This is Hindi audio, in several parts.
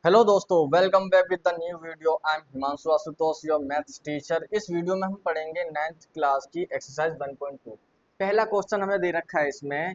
हेलो दोस्तों, welcome back with the new video. I am Himanshu Ashutosh, your maths teacher. इस वीडियो में हम पढ़ेंगे 9th क्लास की एक्सरसाइज 1.2। पहला क्वेश्चन हमें दे रखा है इसमें,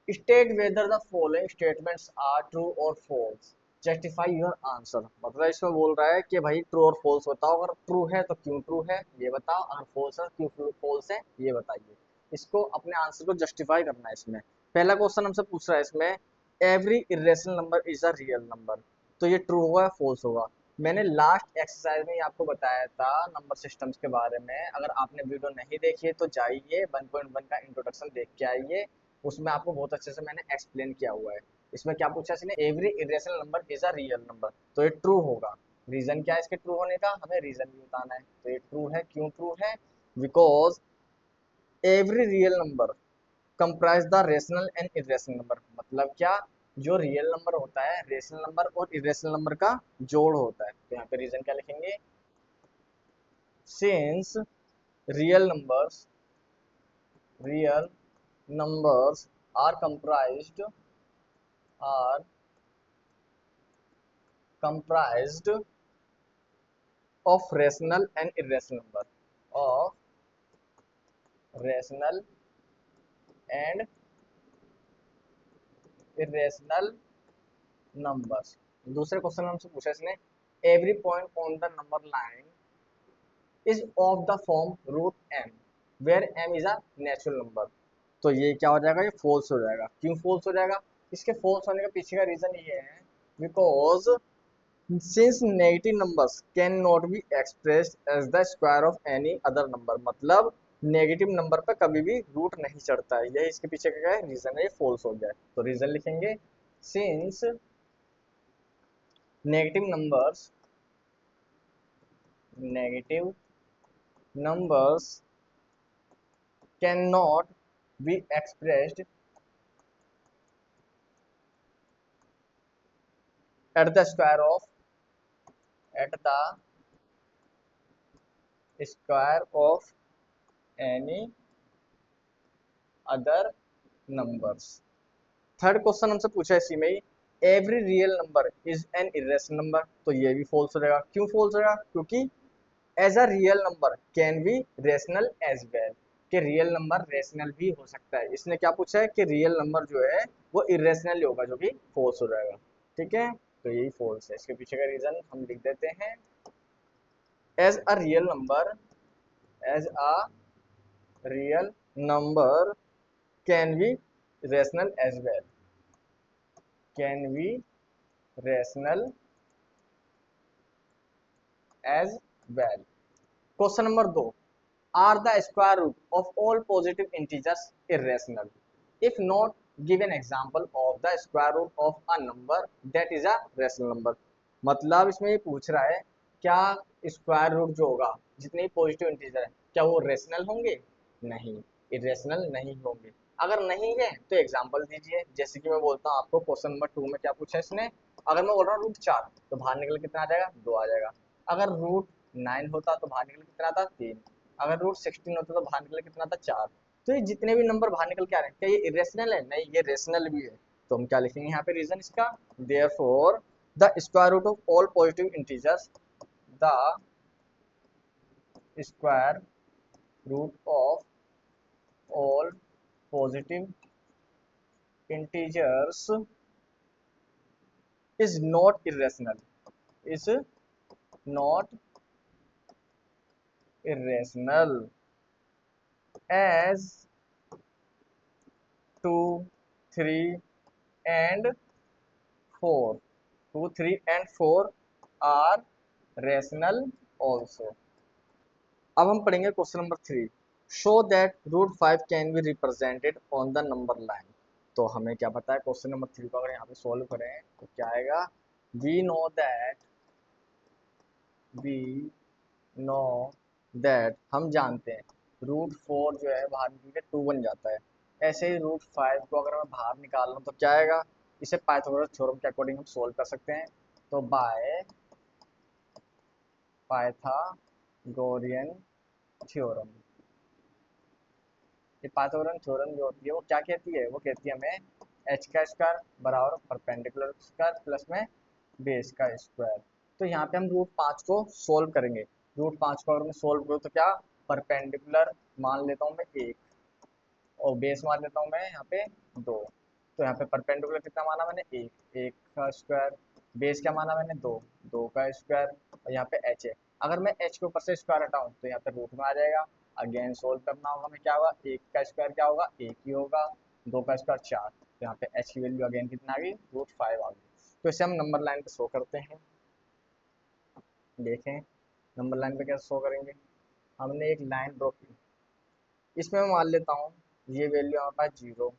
state whether the following statements are true और फॉल्स, जस्टिफाई योर आंसर। मतलब इसमें बोल रहा है कि भाई ट्रू और फॉल्स बताओ, अगर ट्रू है तो क्यों ट्रू है ये बताओ, अगर फॉल्स है क्यों फॉल्स है ये बताइए। इसको अपने आंसर को जस्टिफाई करना है इसमें। पहला क्वेश्चन हमसे पूछ रहा है इसमें, every irrational number is a real number. तो ये ट्रू होगा या फॉल्स होगा। मैंने लास्ट एक्सरसाइज में ही आपको बताया था नंबर सिस्टम्स के बारे में। अगर आपने वीडियो नहीं देखी है तो जाइए 1.1 का इंट्रोडक्शन देख के आइए, उसमें आपको बहुत अच्छे से मैंने एक्सप्लेन किया हुआ है। इसमें क्या पूछा इसने, every irrational number is a real number. तो ये ट्रू होगा। रीजन क्या है इसके ट्रू होने का, हमें रीजन भी बताना है। तो ये ट्रू है, क्यों ट्रू है? Because every real number comprise the rational and irrational number. मतलब क्या, जो रियल नंबर होता है रेशनल नंबर और इरेशनल नंबर का जोड़ होता है। तो यहाँ पे रीजन क्या लिखेंगे, since real numbers real numbers are are comprised of rational and irrational number, of rational and irrational numbers। दूसरे क्वेश्चन में हमसे पूछा इसने, every point on the number line is of the form root m where m is a natural number. तो ये क्या हो जाएगा, ये फॉल्स हो जाएगा। क्यों फॉल्स हो जाएगा? इसके फॉल्स होने का पीछे का रीजन ये है, because since negative numbers can not be expressed as the square of any other number. मतलब नेगेटिव नंबर पर कभी भी रूट नहीं चढ़ता है। यही इसके पीछे का रीजन है, ये फॉल्स हो गया है। तो रीजन लिखेंगे, since negative numbers negative numbers can not be expressed at the square of at the square of any other numbers. Third question हमसे पूछा है इसी में ही, every real number is an irrational number. तो ये भी फॉल्स हो जाएगा। क्यों फॉल्स हो जाएगा? क्योंकि as a real number can be rational as well, कि रियल नंबर रेशनल भी हो सकता है। इसने क्या पूछा है कि रियल नंबर जो है वो इरेशनल ही होगा, जो कि फॉल्स हो जाएगा। ठीक है, तो यही फॉल्स है। इसके पीछे का रीजन हम लिख देते हैं, as a real number as a real number can be rational as well, can be rational as well. Question number 2, are the square root of all positive integers irrational? If not give an example of the square root of a number that is a rational number. मतलब इसमें ये पूछ रहा है, क्या स्क्वायर रूट जो होगा जितने पॉजिटिव इंटीजर है क्या वो रेशनल होंगे? नहीं, इरेशनल नहीं होंगे। अगर नहीं है तो एग्जांपल दीजिए। जैसे कि मैं बोलता हूँ आपको, क्वेश्चन नंबर 2 में क्या पूछा है इसने, अगर मैं बोल रहा हूँ रूट 4 तो बाहर निकल कितना आ जाएगा, 2 आ जाएगा। अगर रूट 9 होता तो बाहर निकल कितना आता, 3। अगर रूट 16 होता तो बाहर निकल कितना था, 4। तो ये जितने भी नंबर बाहर निकल के आ रहे हैं क्या ये इरेशनल है? नहीं, ये रेशनल भी है। तो हम क्या लिखेंगे यहाँ पे रीजन इसका, therefore the square root of all positive integers, the square root of all positive integers is not irrational, is not irrational as 2, 3 and 4, 2, 3 and 4 are rational also। अब हम पढ़ेंगे question number 3, show that root 5 can be represented on the number line. तो हमें क्या पता है, क्वेश्चन नंबर 3 को अगर यहाँ पे सोल्व करें तो क्या आएगा, we know that we know that हम जानते हैं रूट 4 जो है बाहर निकल के 2 बन जाता है। ऐसे ही रूट 5 को अगर मैं बाहर निकाल लूँ तो क्या आएगा, इसे पाइथागोरस थ्योरम के अकॉर्डिंग हम सोल्व कर सकते हैं। तो बाय पाइथागोरियन थ्योरम, ये पाइथागोरन थ्योरम जो होती है वो क्या कहती है, वो कहती है हमें एच का स्क्वायर बराबर परपेंडिकुलर स्क्वायर प्लस में बेस का स्क्वायर। तो यहाँ पे हम रूट 5 को सोल्व करेंगे। रूट 5 को अगर मैं सोल्व करूँ तो क्या, परपेंडिकुलर मान लेता हूँ मैं 1 और बेस मान लेता हूँ मैं यहाँ पे 2। तो यहाँ पे परपेंडिकुलर कितना माना मैंने, 1, 1 का स्क्वायर। बेस क्या माना मैंने, 2, 2 का स्क्वायर। और यहाँ पे h है, अगर मैं h के ऊपर से स्क्वायर हटाऊँ तो यहाँ पे रूट में आ जाएगा। अगेन सोल्व करना होगा, हमें क्या होगा, 1 का स्क्वायर क्या होगा, 1 ही होगा, 2 का स्क्वायर 4। तो यहाँ पे h की वैल्यू अगेन कितना आ गई, रूट 5 आ गई। तो इसे हम नंबर लाइन पे शो करते हैं। देखें नंबर लाइन पे कैसे शो करेंगे। हमने एक लाइन ड्रॉ की, इसमें मैं मान लेता हूँ ये वैल्यू हमारे पास 0,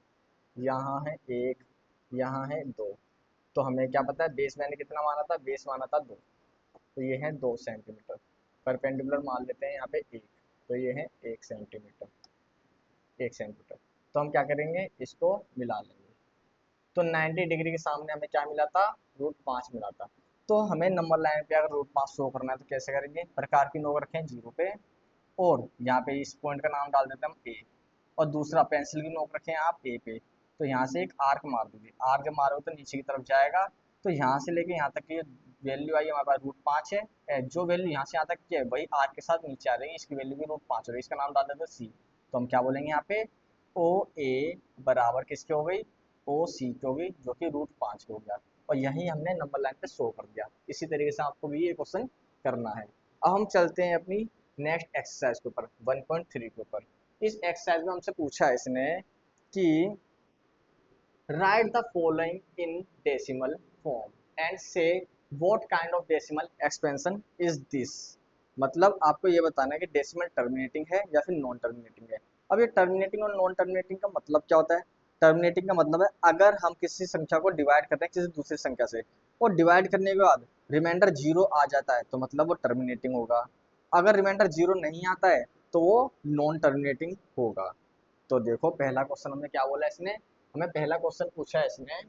यहाँ है 1, यहाँ है 2। तो हमें क्या पता है, बेस मैंने कितना माना था, बेस माना था 2। तो ये है 2 सेंटीमीटर। परपेंडिकुलर मान लेते हैं यहाँ पे 1, तो ये है 1 सेंटीमीटर, 1 सेंटीमीटर। तो हम क्या करेंगे, इसको मिला लेंगे। तो 90 डिग्री के सामने हमें क्या मिला था, रूट 5 मिला था। तो हमें नंबर लाइन पे अगर रूट 5 शो करना है तो कैसे करेंगे, प्रकार की नोक रखें 0 पे, और यहाँ पे इस पॉइंट का नाम डाल देते हैं हम ए, और दूसरा पेंसिल की नोक रखें आप ए पे। तो यहाँ से एक आर्क मार दीजिए, आर्क जब मारोगे तो नीचे की तरफ जाएगा। तो यहाँ से लेके यहाँ तक की वैल्यू आई हमारे पास रूट 5 है। जो वैल्यू यहाँ से यहाँ तक की है वही आर्क के साथ नीचे आ जाएगी, इसकी वैल्यू भी रूट 5 हो गई, इसका नाम डाल देते हैं सी। तो हम क्या बोलेंगे यहाँ पे, ओ ए बराबर किसके हो गई, ओ सी की हो गई, जो कि रूट 5 हो गया। और यही हमने नंबर लाइन पे शो कर दिया। इसी तरीके से आपको भी ये क्वेश्चन करना है। अब हम चलते हैं अपनी नेक्स्ट एक्सरसाइज के ऊपर, 1.3 के ऊपर। इस एक्सरसाइज में हमसे पूछा है इसने कि write the following in decimal form and say what kind of decimal expansion is this. मतलब आपको ये बताना है कि डेसिमल टर्मिनेटिंग है या फिर नॉन टर्मिनेटिंग है। अब ये टर्मिनेटिंग और नॉन टर्मिनेटिंग का मतलब क्या होता है। टर्मिनेटिंग का मतलब है अगर हम किसी संख्या को डिवाइड कर रहे हैं किसी दूसरी संख्या से, और डिवाइड करने के बाद रिमाइंडर 0 आ जाता है तो मतलब वो टर्मिनेटिंग होगा। अगर रिमाइंडर 0 नहीं आता है तो वो नॉन टर्मिनेटिंग होगा। तो देखो पहला क्वेश्चन हमने क्या बोला, इसने हमें पहला क्वेश्चन पूछा है इसने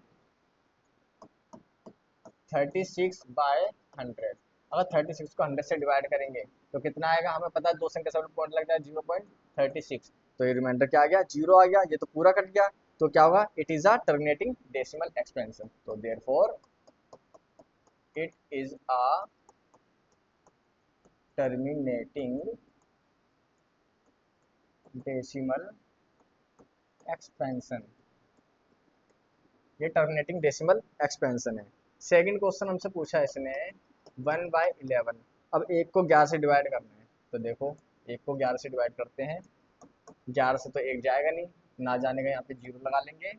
36/100। अगर 36 को 100 से डिवाइड करेंगे तो कितना आएगा, हमें पता है दो संख्या से पॉइंट लग जाए 0.36। तो ये रिमाइंडर क्या आ गया, 0 आ गया, ये तो पूरा कट गया। तो क्या होगा, it is a terminating decimal expansion. तो therefore it is a terminating decimal expansion. ये टर्मिनेटिंग डेसिमल एक्सपेंशन है। सेकंड क्वेश्चन हमसे पूछा है इसने 1/11। अब एक को 11 से डिवाइड करना है। तो देखो एक को 11 से डिवाइड करते हैं, 11 से तो एक जाएगा नहीं, ना जाने का यहाँ पे 0 लगा लेंगे।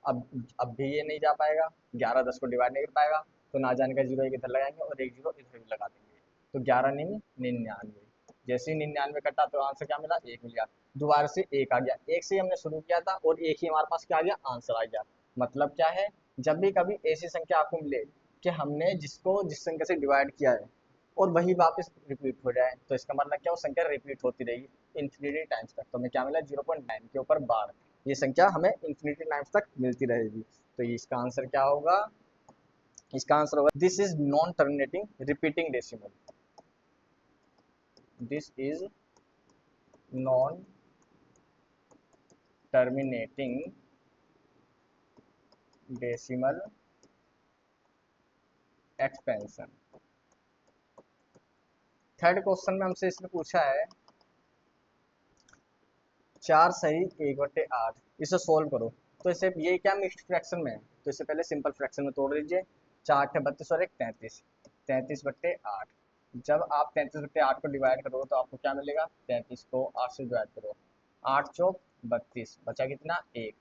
अब भी ये नहीं जा पाएगा, 11 10 को डिवाइड नहीं कर पाएगा, तो ना जाने का 0 एक इधर लगाएंगे और एक 0 इधर भी लगा देंगे। तो 11 नहीं 99। जैसे ही 99 कटा तो आंसर क्या मिला, 1 मिल गया। दोबारा से एक आ गया, एक से ही हमने शुरू किया था और एक ही हमारे पास क्या आ गया, आंसर आ गया। मतलब क्या है, जब भी कभी ऐसी संख्या आपको मिले कि हमने जिसको जिस संख्या से डिवाइड किया है और वही वापस रिपीट हो जाए, तो इसका मतलब क्या, वो संख्या रिपीट होती रहेगी इन्फिनिटी टाइम्स तक। तो हमें क्या मिला, 0.9 के ऊपर बार, ये संख्या हमें इन्फिनिटी टाइम्स तक मिलती रहेगी। तो इसका आंसर क्या होगा, इसका आंसर होगा this is non terminating repeating decimal. This is non terminating decimal expansion. Third question में हमसे इसने पूछा है 4 सही 1/8, इसे सोल्व करो। तो इसे ये क्या मिक्स्ड फ्रैक्शन में है, तो इसे पहले सिंपल फ्रैक्शन में तोड़ दीजिए। 4 × 32 और 1 33, 33/8। जब आप 33/8 को डिवाइड करोगे तो आपको क्या मिलेगा, 33 को 8 से डिवाइड करो, 8 चौक 32, बचा कितना, 1।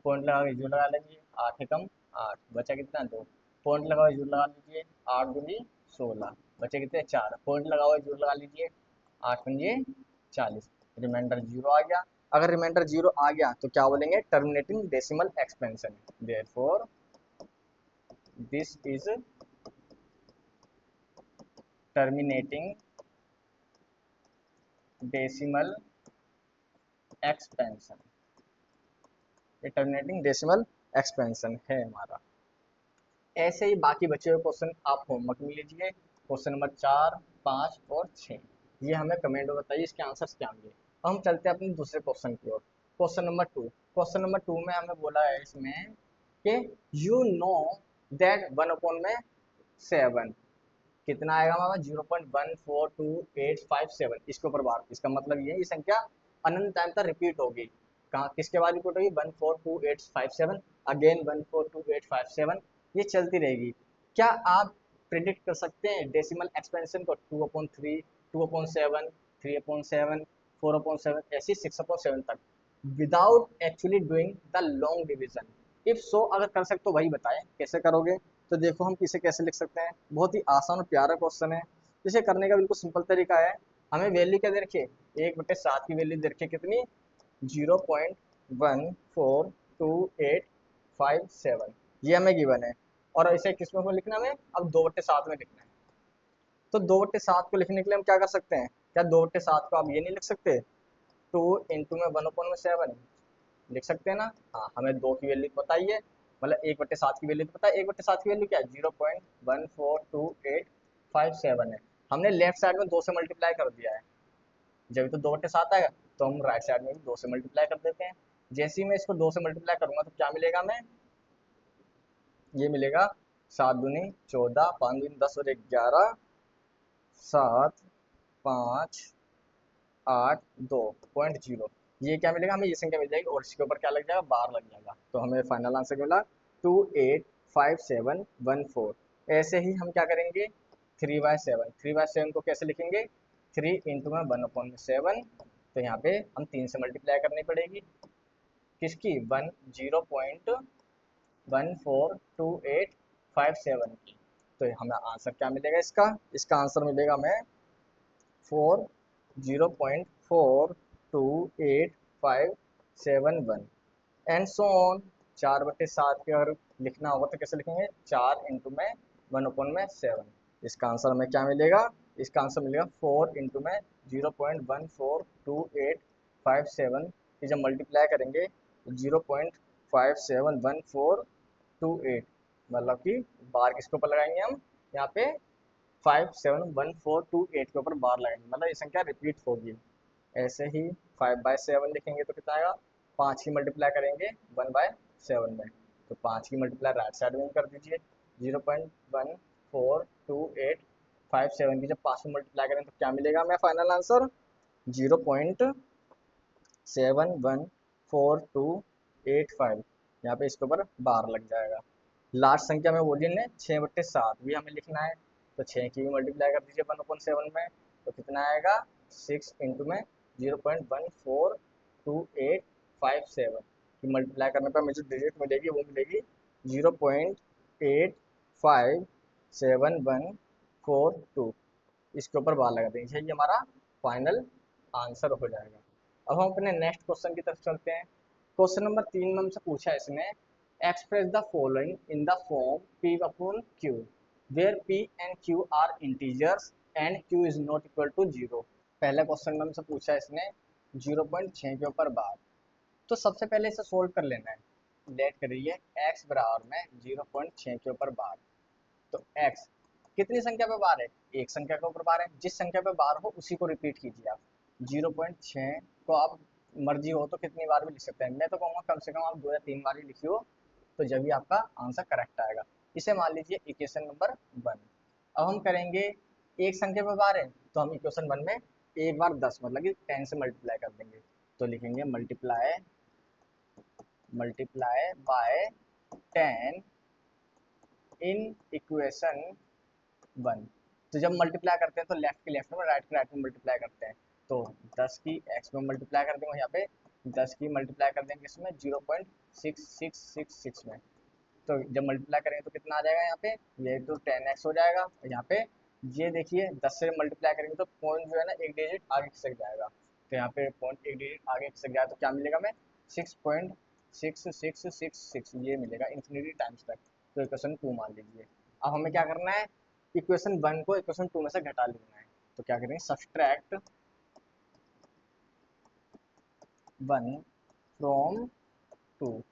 पॉइंट लगा के जीरो लगा लीजिए, 8 एकम 8, बचा कितना, 2। पॉइंट लगा हुआ जीरो लगा लीजिए, 8 दूनी 16, बचे कितने, 4। पॉइंट लगा हुआ जीरो लगा लीजिए, 8 पंजे 40, रिमाइंडर 0 आ गया। अगर रिमाइंडर 0 आ गया तो क्या बोलेंगे, terminating decimal expansion. Therefore this is terminating decimal expansion. ये टर्मिनेटिंग डेसिमल एक्सपेंशन है हमारा। ऐसे ही बाकी बचे हुए क्वेश्चन आप होमवर्क में लीजिए, क्वेश्चन नंबर 4, 5 और 6। ये हमें कमेंट में बताइए इसके आंसर्स क्या होंगे। अब हम चलते हैं अपने दूसरे क्वेश्चन की ओर। क्वेश्चन नंबर 2, क्वेश्चन नंबर 2 में हमें बोला है इसमें कि यू नो दैट 1/7 कितना आएगा हमारा 0.142857 इसके ऊपर बार। इसका मतलब ये संख्या अनंत टाइम तक रिपीट होगी। कहाँ किसके बाद रिपीट होगी 14287 अगेन 14287 ये चलती रहेगी। क्या आप प्रिडिक्ट कर सकते हैं डेसिमल एक्सपेंशन को 2/3 2/7 3/7 4/7 ऐसे 6/7 तक without actually doing the long division? If so अगर कर सकते तो वही बताएं कैसे करोगे। तो देखो हम इसे कैसे लिख सकते हैं, बहुत ही आसान और प्यारा क्वेश्चन है। इसे करने का बिल्कुल सिंपल तरीका है। हमें वैल्यू क्या दे रखी है 1/7 की वैल्यू दे रखी है कितनी 0.14287 ये हमें गिवन है। और इसे किस में लिखना है हमें अब 2/7 में लिखना है। तो 2/7 को लिखने के लिए हम क्या कर सकते हैं, क्या 2/7 को आप ये नहीं लिख सकते 2 इंटू में 1/7 लिख सकते हैं ना। हाँ हमें 2 की वैल्यू पता ही है, मतलब 1/7 की वैल्यू तो पता है। 1/7 की वैल्यू क्या है 0.14287 है। हमने लेफ्ट साइड में 2 से मल्टीप्लाई कर दिया है, जब तो 2/7 आएगा तो हम राइट साइड में भी 2 से मल्टीप्लाई कर देते हैं। जैसे ही मैं इसको 2 से मल्टीप्लाई करूंगा तो क्या मिलेगा हमें, ये मिलेगा 7 दूनी 14 5 दूनी 10 और 11 7 5 8 2.0 ये क्या मिलेगा हमें, ये संख्या मिल जाएगी और इसके ऊपर क्या लग जाएगा बार लग जाएगा। तो हमें फाइनल आंसर मिला 285714। ऐसे ही हम क्या करेंगे 3/7 को कैसे लिखेंगे 3 इंटू में 1/7 तो यहाँ पे हम 3 से मल्टीप्लाई करनी पड़ेगी किसकी 0.142857 की। तो हमें आंसर क्या मिलेगा इसका, इसका आंसर मिलेगा हमें 0.428571 एंड सो ऑन। 4/7 के अगर लिखना होगा तो कैसे लिखेंगे 4 इंटू में 1/7। इसका आंसर हमें क्या मिलेगा, इसका आंसर मिलेगा 4 इंटू में 0.142857 की जब मल्टीप्लाई करेंगे 0.571428 मतलब कि बार किसके ऊपर लगाएंगे हम यहाँ पे 571428 के ऊपर बार लगाएंगे, मतलब ये संख्या रिपीट होगी। ऐसे ही 5/7 लिखेंगे तो कितना आएगा 5 की मल्टीप्लाई करेंगे 1/7 में, तो 5 की मल्टीप्लाई राइट साइड में कर दीजिए 0.142857 की जब 5 में मल्टीप्लाई करें तो क्या मिलेगा हमें फाइनल आंसर 0.714285। यहाँ पे इसके ऊपर बार लग जाएगा। लास्ट संख्या में वोलियन है 6/7 भी हमें लिखना है, तो 6 की भी मल्टीप्लाई कर दीजिए 1/7 में तो कितना आएगा 6 इंटू में 0.142857 की मल्टीप्लाई करने पर हमें जो डिजिट मिलेगी वो मिलेगी 0.857142 इसके ऊपर बार लगा देंगे, ये हमारा फाइनल आंसर हो जाएगा। अब हम अपने नेक्स्ट क्वेश्चन की तरफ चलते हैं। क्वेश्चन नंबर 3 में हमसे पूछा है इसने express the following in the form p upon q where p and q are integers and q is not equal to 0। पहले क्वेश्चन में हमसे पूछा है इसने 0.6 के ऊपर बार। तो सबसे पहले इसे सोल्व कर लेना है। लेट करिए x बराबर में 0.6 के ऊपर बार। तो x कितनी संख्या पे बार है, एक संख्या के ऊपर बार है, जिस संख्या पे बार हो उसी को रिपीट कीजिए आप। 0.6 को आप मर्जी हो तो कितनी बार भी लिख सकते हैं, मैं तो कहूँगा कम से कम आप 2 या 3 बार ही लिखियो तो जब भी आपका आंसर करेक्ट आएगा। इसे मान लीजिए इक्वेशन नंबर 1। अब हम करेंगे एक संख्या पे बार है तो हम इक्वेशन 1 में एक बार 10 मतलब कि 10 से मल्टीप्लाई कर देंगे, तो लिखेंगे multiply multiply by 10 in equation 1। तो जब मल्टीप्लाई करते हैं तो लेफ्ट के लेफ्ट में राइट के राइट में मल्टीप्लाई करते हैं, तो 10 की x में मल्टीप्लाई कर देंगे यहाँ पे 10 की मल्टीप्लाई कर देंगे इसमें 0.6666 में। तो जब मल्टीप्लाई करेंगे तो कितना आ जाएगा यहाँ पे, ये तो 10x हो जाएगा और यहाँ पे ये देखिए 10 से मल्टीप्लाई करेंगे तो पॉइंट जो है ना एक डिजिट आगे खिसक जाएगा, तो यहाँ पे पॉइंट एक डिजिट आगे खिसक जाएगा तो क्या मिलेगा हमें 6.6666 ये मिलेगा इन्फिनिटी टाइम्स तक। तो इक्वेशन 2 मान लीजिए। अब हमें क्या करना है इक्वेशन 1 को इक्वेशन 2 में से घटा लेना है, तो क्या करेंगे सब्सट्रैक्ट 1 फ्रॉम 2।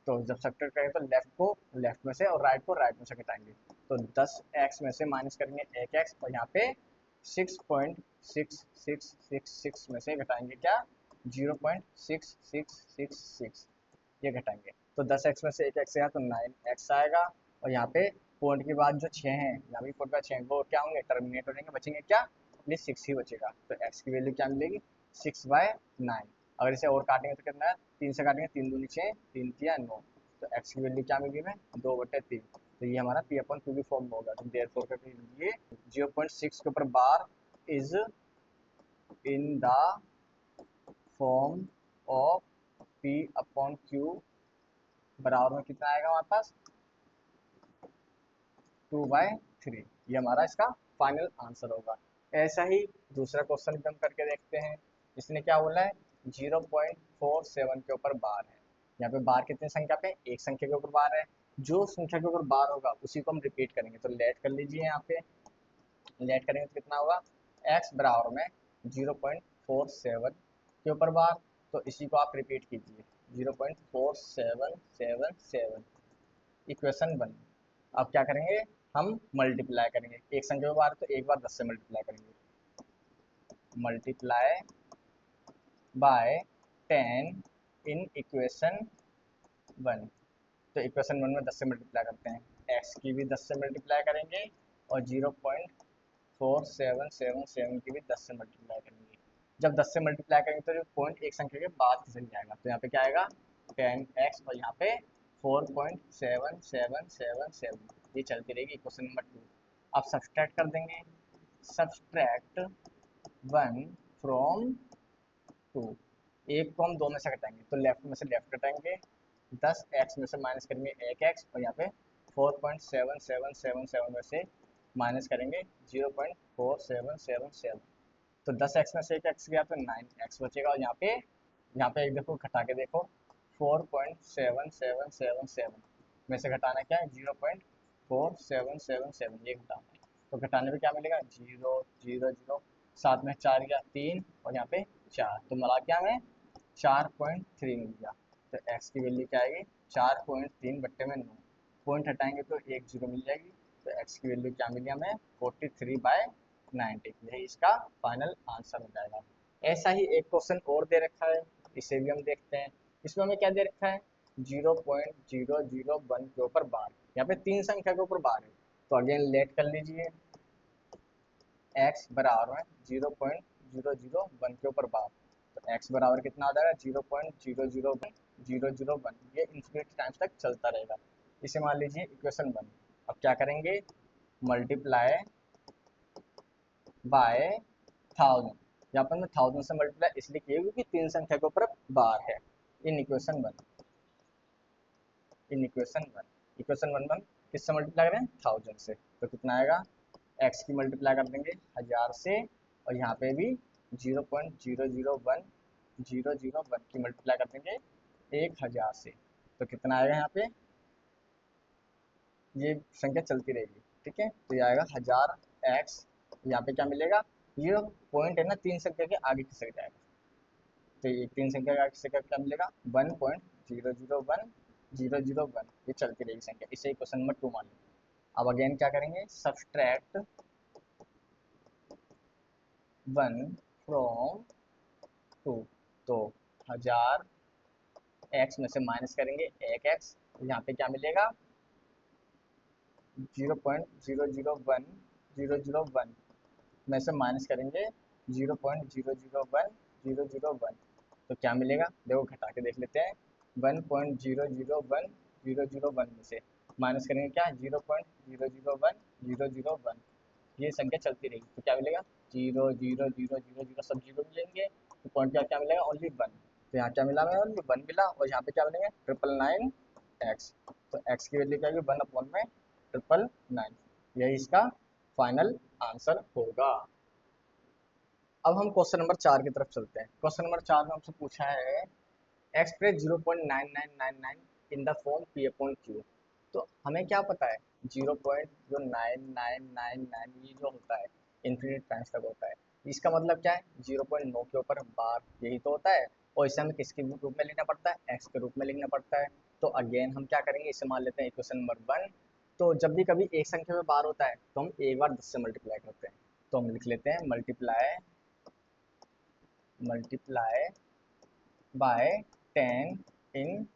तो जब सब्ट्रैक्ट करेंगे तो लेफ्ट को लेफ्ट में से और राइट को राइट में से घटाएंगे, तो 10x में से माइनस करेंगे 1x और यहाँ पे 6.6666 में से घटाएंगे क्या 0.6666 ये घटाएंगे, तो 10x में से 1x गया तो 9x आएगा और यहाँ पे पॉइंट के बाद जो 6 हैं, यहाँ भी पॉइंट का 6 वो क्या होंगे, टर्मिनेट हो जाएंगे, बचेंगे क्या, अपने 6 ही बचेगा। तो एक्स की वैल्यू क्या मिलेगी, 6/9। अगर इसे और काटेंगे तो कितना है, 3 से काटेंगे, 3 दूनी 6, 3 तिया 9। तो एक्स की वैल्यू क्या मिली हमें, 2/3। तो ये हमारा P/Q की फॉर्म होगा। तो देयरफॉर के लिए 0.6 के ऊपर bar is in the form of P/Q बराबर में कितना आएगा हमारे पास, 2/3। ये हमारा इसका फाइनल आंसर होगा। ऐसा ही दूसरा क्वेश्चन भी हम करके देखते हैं। इसने क्या बोला है, 0.47 के ऊपर बार है। यहाँ पे बार कितनी संख्या पे, एक संख्या के ऊपर बार है। जो संख्या के ऊपर बार होगा उसी को हम रिपीट करेंगे। तो लेट कर लीजिए, यहाँ पे लेट करेंगे तो कितना होगा, x बराबर में 0.47 के ऊपर बार। तो इसी को आप रिपीट कीजिए, 0.4777 इक्वेशन 1। अब क्या करेंगे, हम मल्टीप्लाई करेंगे। एक संख्या के बार तो एक बार 10 से मल्टीप्लाई करेंगे, मल्टीप्लाई बाय 10 इन इक्वेशन 1। तो इक्वेशन 1 में 10 से मल्टीप्लाई करते हैं, x की भी 10 से मल्टीप्लाई करेंगे और 0.4777 की भी 10 से मल्टीप्लाई करेंगे। जब 10 से मल्टीप्लाई करेंगे तो जो पॉइंट एक संख्या के बाद की संख्या आएगा, तो यहाँ पे क्या आएगा 10x और यहाँ पे 4.7777। ये चलती रहेगी इक्वेशन नंबर 2। अब सब्सट्रैक्ट कर देंगे, सब्सट्रैक्ट 1 फ्रॉम 2। एक को हम 2 में से घटाएंगे, तो लेफ्ट में से लेफ्ट घटाएंगे, 10x में से माइनस करेंगे 1x और यहाँ पे 4.7777 में से माइनस करेंगे 0.4777। तो 10x में से एक x गया तो 9x बचेगा। और यहाँ पे एक देखो घटा के देखो, 4.7777 में से घटाना क्या है, 0.4777, ये घटाना है। तो घटाने पे क्या मिलेगा, 0 0 0, साथ में 4 गया 3 और यहाँ पे 4, तो मिला क्या हमें 4.3 मिल गया। तो x की वैल्यू क्या आएगी, 4.3 बट्टे में 9, पॉइंट हटाएंगे तो 1 0 मिल जाएगी। तो x की वैल्यू क्या मिली हमें, 43/90। यही इसका फाइनल आंसर हो जाएगा। ऐसा ही एक क्वेश्चन और दे रखा है, इसे भी हम देखते हैं। इसमें हमें क्या दे रखा है, 0.001 के ऊपर बार। यहाँ पे 3 संख्या के ऊपर बार है। तो अगेन लेट कर लीजिए, x बराबर है 0.001 के ऊपर बार। तो x बराबर कितना आ जाएगा, 0.001 ये इन्फिनिटी टाइम्स तक चलता रहेगा। इसे मान लीजिए इक्वेशन 1। अब क्या करेंगे, मल्टीप्लाई बाय 1000। यहाँ पर मैं 1000 से मल्टीप्लाई इसलिए किया क्योंकि 3 संख्या के ऊपर बार है। इन इक्वेशन 1, इन इक्वेशन 1 में हम किससे मल्टीप्लाई करें, 1000 से। तो कितना आएगा, x की मल्टीप्लाई कर देंगे 1000 से और यहाँ पे भी 0.001001 की मल्टीप्लाई कर देंगे 1000 से। तो कितना आएगा, यहाँ पे ये संख्या चलती रहेगी, ठीक है। तो ये आएगा 1000x, यहाँ पे क्या मिलेगा, ये पॉइंट है ना 3 संख्या के आगे खिसक जाएगा। तो ये 3 संख्या के आगे खिसक क्या मिलेगा, 1.001001। ये चलती रहेगी संख्या। इसे क्वेश्चन नंबर 2 मान लो। अब अगेन क्या करेंगे, सब्सट्रैक्ट 1 फ्रॉम 2। तो 1000 x में से माइनस करेंगे 1x, यहाँ पे क्या मिलेगा, 0.001001 में से माइनस करेंगे 0.001001। तो क्या मिलेगा, देखो घटा के देख लेते हैं। 1.001001 में से माइनस करेंगे क्या, 0.001001। ये संख्या चलती रहेगी तो क्या मिलेगा, 0 0 0 0 0 सब जीरो मिलेंगे। तो पॉइंट क्या क्या मिलेगा, ओनली 1। तो यहाँ क्या मिला, हमें ओनली 1 मिला। और यहाँ पे क्या मिलेंगे, 999x। तो x की वैल्यू क्या होगी, 1/999। यही इसका फाइनल आंसर होगा। अब हम क्वेश्चन नंबर 4 की तरफ चलते हैं। क्वेश्चन नंबर 4 में हमसे पूछा है, express 0.9999 in the form P/Q। तो हमें क्या पता है, 0.9999 ये जो होता है इन्फिनिट टाइम्स तक होता है। इसका मतलब क्या है, 0.9 के ऊपर बार, यही तो होता है। और इसे हमें किसके रूप में लिखना पड़ता है, एक्स के रूप में लिखना पड़ता है। तो अगेन हम क्या करेंगे, इसे मान लेते हैं इक्वेशन नंबर 1। तो जब भी कभी एक संख्या में बार होता है तो हम एक बार 10 से मल्टीप्लाई करते हैं। तो हम लिख लेते हैं मल्टीप्लाई बाय 10 इन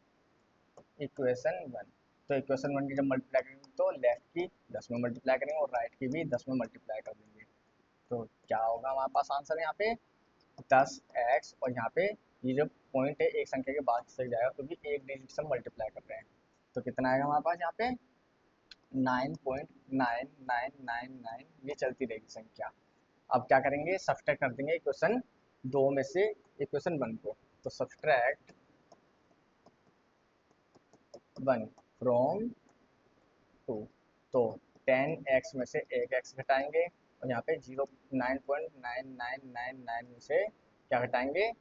इक्वेशन 1। तो इक्वेशन 1 की जब मल्टीप्लाई करेंगे तो लेफ्ट की 10 में मल्टीप्लाई करेंगे और राइट की भी 10 में मल्टीप्लाई कर देंगे। तो क्या होगा हमारे पास आंसर यहाँ पे 10x, और यहाँ पे ये जो पॉइंट है एक संख्या के बाद से जाएगा क्योंकि एक डिजिट से मल्टीप्लाई कर रहे हैं। तो कितना आएगा हमारे पास यहाँ पे 9.9999, ये चलती रहेगी संख्या। अब क्या करेंगे, सब्सट्रैक्ट कर देंगे इक्वेशन 2 में से इक्वेशन 1 को। तो सब्सट्रैक्ट 1 फ्रॉम 2, तो 10x में से एक x घटाएंगे और यहाँ पे 9.9999 में से क्या घटाएंगे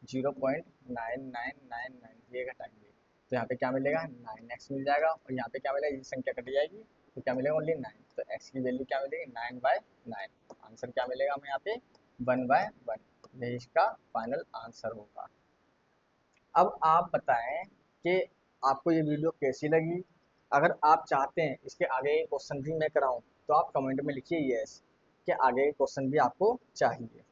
0.9999 ये घटाएंगे। तो यहाँ पे क्या मिलेगा 9x मिल जाएगा, और यहाँ पे क्या मिलेगा, ये संख्या कट जाएगी तो क्या मिलेगा ओनली 9। तो x की वैल्यू क्या मिलेगी 9/9। आंसर क्या मिलेगा हमें यहाँ पे 1/1। यही इसका फाइनल आंसर होगा। अब आप बताएं कि आपको ये वीडियो कैसी लगी। अगर आप चाहते हैं इसके आगे क्वेश्चन भी मैं कराऊं तो आप कमेंट में लिखिए यस कि आगे क्वेश्चन भी आपको चाहिए।